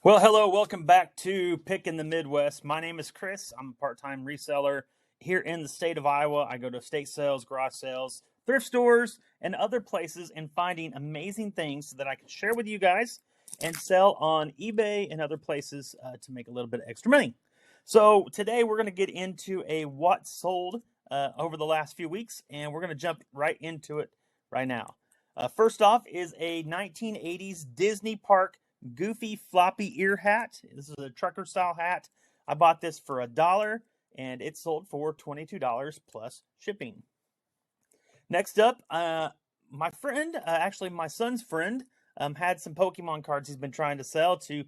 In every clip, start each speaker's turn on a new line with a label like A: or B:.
A: Well, hello, welcome back to Pick in the Midwest. My name is Chris. I'm a part-time reseller here in the state of Iowa. I go to estate sales, garage sales, thrift stores, and other places and finding amazing things that I can share with you guys and sell on eBay and other places to make a little bit of extra money. So today we're going to get into a what sold over the last few weeks, and we're going to jump right into it right now. First off is a 1980s Disney Park Goofy floppy ear hat. This is a trucker style hat. I bought this for $1 and it sold for $22 plus shipping. Next up, my friend, actually my son's friend, had some Pokemon cards he's been trying to sell to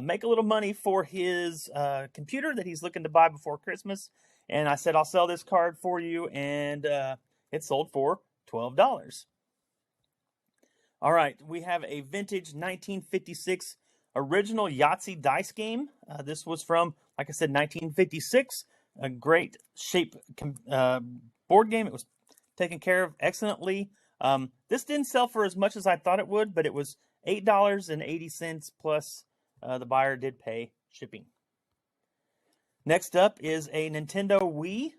A: make a little money for his computer that he's looking to buy before Christmas. And I said, I'll sell this card for you, and it sold for $12. All right, we have a vintage 1956 original Yahtzee dice game. This was from, like I said, 1956. A great shape board game. It was taken care of excellently. This didn't sell for as much as I thought it would, but it was $8.80 plus the buyer did pay shipping. Next up is a Nintendo Wii.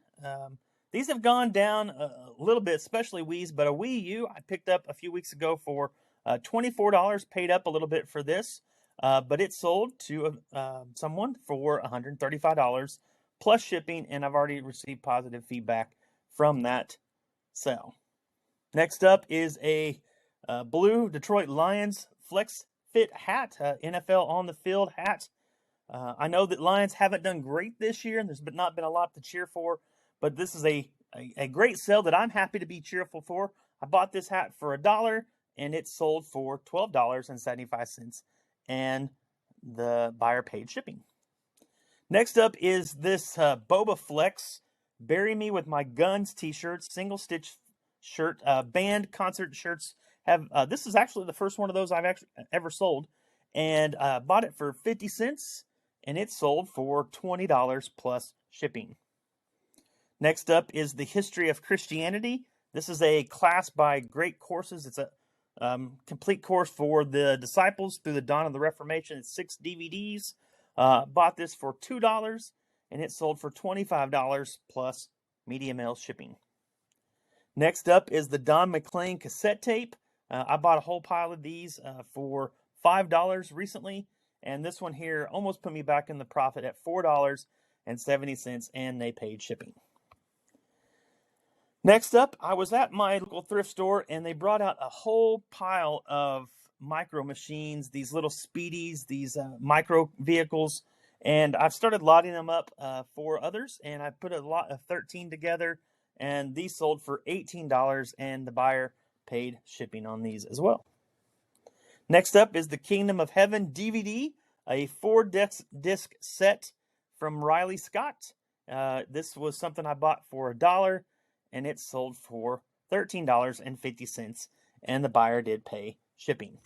A: These have gone down a little bit, especially Wii's, but a Wii U I picked up a few weeks ago for $24, paid up a little bit for this, but it sold to someone for $135 plus shipping, and I've already received positive feedback from that sale. Next up is a blue Detroit Lions Flex Fit hat, NFL on the field hat. I know that Lions haven't done great this year, and there's not been a lot to cheer for, but this is a great sale that I'm happy to be cheerful for. I bought this hat for $1 and it sold for $12.75, and the buyer paid shipping. Next up is this Boba Flex Bury Me With My Guns t-shirt, single stitch shirt. Band concert shirts have this is actually the first one of those I've ever sold, and bought it for 50 cents and it sold for $20 plus shipping. Next up is the History of Christianity. This is a class by Great Courses. It's a complete course for the disciples through the dawn of the Reformation. It's 6 DVDs. Bought this for $2 and it sold for $25 plus media mail shipping. Next up is the Don Mclean cassette tape. I bought a whole pile of these for $5 recently, and this one here almost put me back in the profit at $4.70, and they paid shipping. Next up, I was at my local thrift store, and they brought out a whole pile of micro machines, these little speedies, these micro vehicles, and I've started lotting them up for others, and I put a lot of 13 together, and these sold for $18, and the buyer paid shipping on these as well. Next up is the Kingdom of Heaven DVD, a 4-disc set from Riley Scott. This was something I bought for $1, and it sold for $13.50, and the buyer did pay shipping.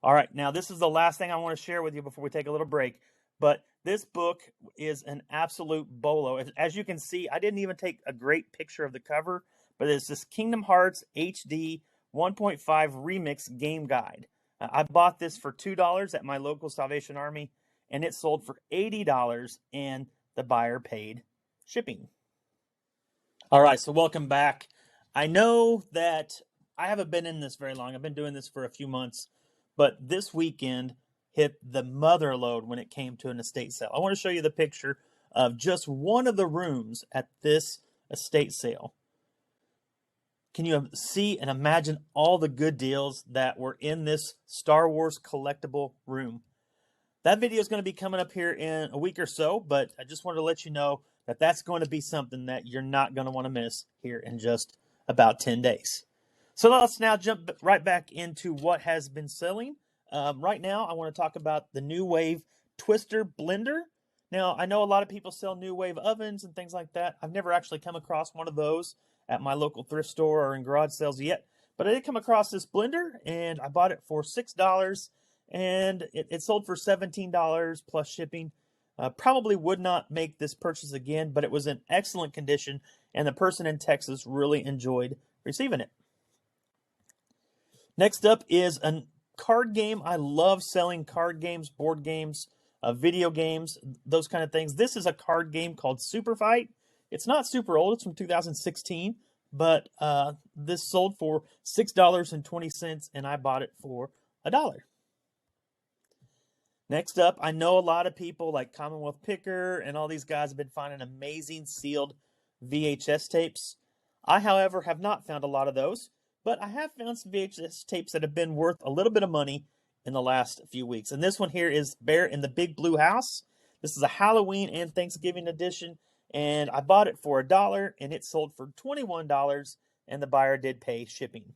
A: All right, now this is the last thing I want to share with you before we take a little break, but this book is an absolute bolo. As you can see, I didn't even take a great picture of the cover, but it's this Kingdom Hearts HD 1.5 Remix Game Guide. I bought this for $2 at my local Salvation Army, and it sold for $80, and the buyer paid shipping. All right, so welcome back. I know that I haven't been in this very long. I've been doing this for a few months, but this weekend hit the mother load when it came to an estate sale. I want to show you the picture of just one of the rooms at this estate sale. Can you see and imagine all the good deals that were in this Star Wars collectible room? That video is going to be coming up here in a week or so, but I just wanted to let you know that that's going to be something that you're not going to want to miss here in just about 10 days. So let's now jump right back into what has been selling. Right now, I want to talk about the New Wave Twister Blender. Now, I know a lot of people sell New Wave ovens and things like that. I've never actually come across one of those at my local thrift store or in garage sales yet, but I did come across this blender, and I bought it for $6, and it sold for $17 plus shipping. Probably would not make this purchase again, but it was in excellent condition, and the person in Texas really enjoyed receiving it. Next up is a card game. I love selling card games, board games, video games, those kind of things. This is a card game called Super Fight. It's not super old. It's from 2016, but this sold for $6.20, and I bought it for $1. Next up, I know a lot of people like Commonwealth Picker and all these guys have been finding amazing sealed VHS tapes. I, however, have not found a lot of those, but I have found some VHS tapes that have been worth a little bit of money in the last few weeks. And this one here is Bear in the Big Blue House. This is a Halloween and Thanksgiving edition, and I bought it for $1, and it sold for $21, and the buyer did pay shipping.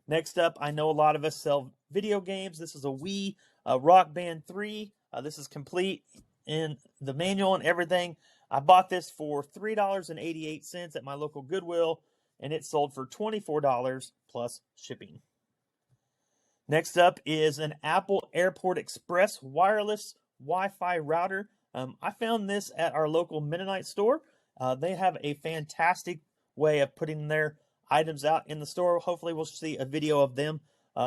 A: Next up, I know a lot of us sell video games. This is a Wii Rock Band 3. This is complete in the manual and everything. I bought this for $3.88 at my local Goodwill, and it sold for $24 plus shipping. Next up is an Apple Airport Express wireless Wi-Fi router. I found this at our local Mennonite store. They have a fantastic way of putting their items out in the store. Hopefully we'll see a video of them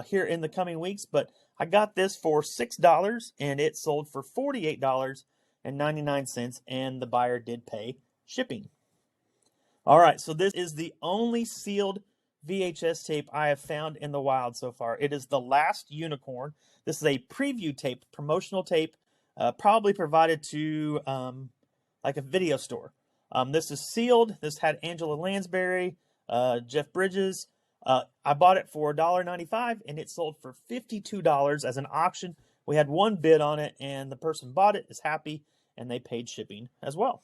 A: here in the coming weeks, but I got this for $6 and it sold for $48.99, and the buyer did pay shipping. All right, so this is the only sealed VHS tape I have found in the wild so far. It is The Last Unicorn. This is a preview tape, promotional tape, probably provided to like a video store. This is sealed. This had Angela Lansbury, Jeff Bridges. I bought it for $1.95 and it sold for $52 as an auction. We had one bid on it, and the person bought it, is happy, and they paid shipping as well.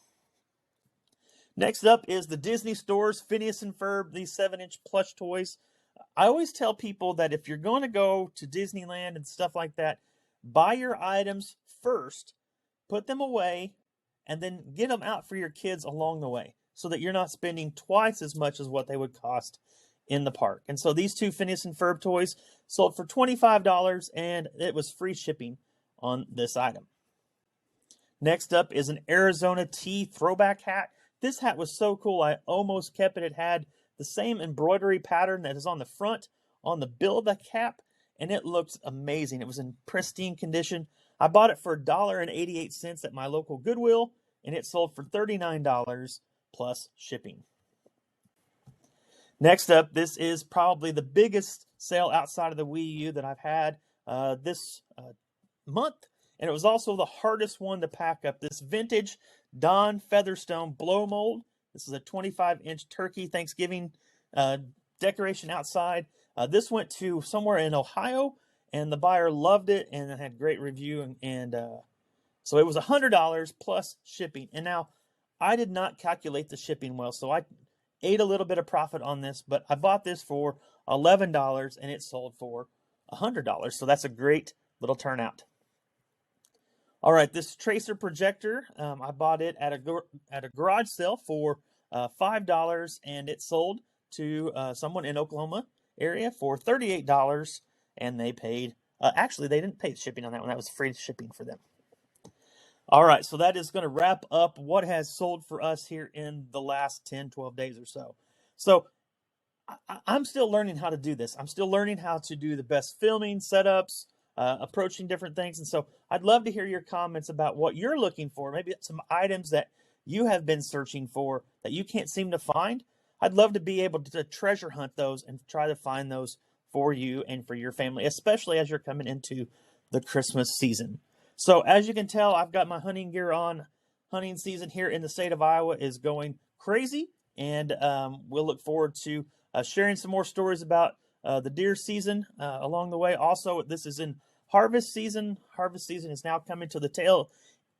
A: Next up is the Disney stores, Phineas and Ferb, these 7-inch plush toys. I always tell people that if you're going to go to Disneyland and stuff like that, buy your items first, put them away, and then get them out for your kids along the way so that you're not spending twice as much as what they would cost in the park. And so these two Phineas and Ferb toys sold for $25, and it was free shipping on this item. Next up is an Arizona Tea Throwback Hat. This hat was so cool, I almost kept it. It had the same embroidery pattern that is on the front, on the bill of the cap, and it looked amazing. It was in pristine condition. I bought it for $1.88 at my local Goodwill, and it sold for $39 plus shipping. Next up, this is probably the biggest sale outside of the Wii U that I've had this month, and it was also the hardest one to pack up. This vintage Don Featherstone blow mold. This is a 25-inch turkey Thanksgiving decoration outside. This went to somewhere in Ohio, and the buyer loved it, and it had great review, and so it was $100 plus shipping. And now, I did not calculate the shipping well, so I ate a little bit of profit on this, but I bought this for $11, and it sold for $100, so that's a great little turnout. All right, this tracer projector, I bought it at a garage sale for $5, and it sold to someone in Oklahoma area for $38, and they paid, actually, they didn't pay shipping on that one. That was free shipping for them. All right, so that is going to wrap up what has sold for us here in the last 10, 12 days or so. So I'm still learning how to do this. I'm still learning how to do the best filming setups, approaching different things. And so I'd love to hear your comments about what you're looking for, maybe some items that you have been searching for that you can't seem to find. I'd love to be able to treasure hunt those and try to find those for you and for your family, especially as you're coming into the Christmas season. So as you can tell, I've got my hunting gear on. Hunting season here in the state of Iowa is going crazy, and we'll look forward to sharing some more stories about the deer season along the way. Also, this is in harvest season. Harvest season is now coming to the tail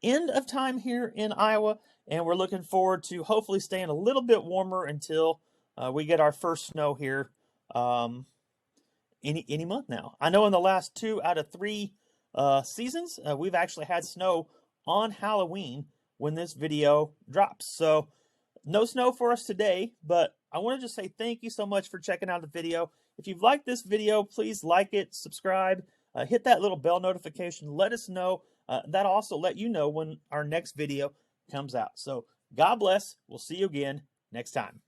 A: end of time here in Iowa, and we're looking forward to hopefully staying a little bit warmer until we get our first snow here any month now. I know in the last 2 out of 3 seasons, we've actually had snow on Halloween when this video drops. So no snow for us today, but I want to just say thank you so much for checking out the video. If you've liked this video, please like it, subscribe, hit that little bell notification. Let us know that'll also let you know when our next video comes out. So God bless. We'll see you again next time.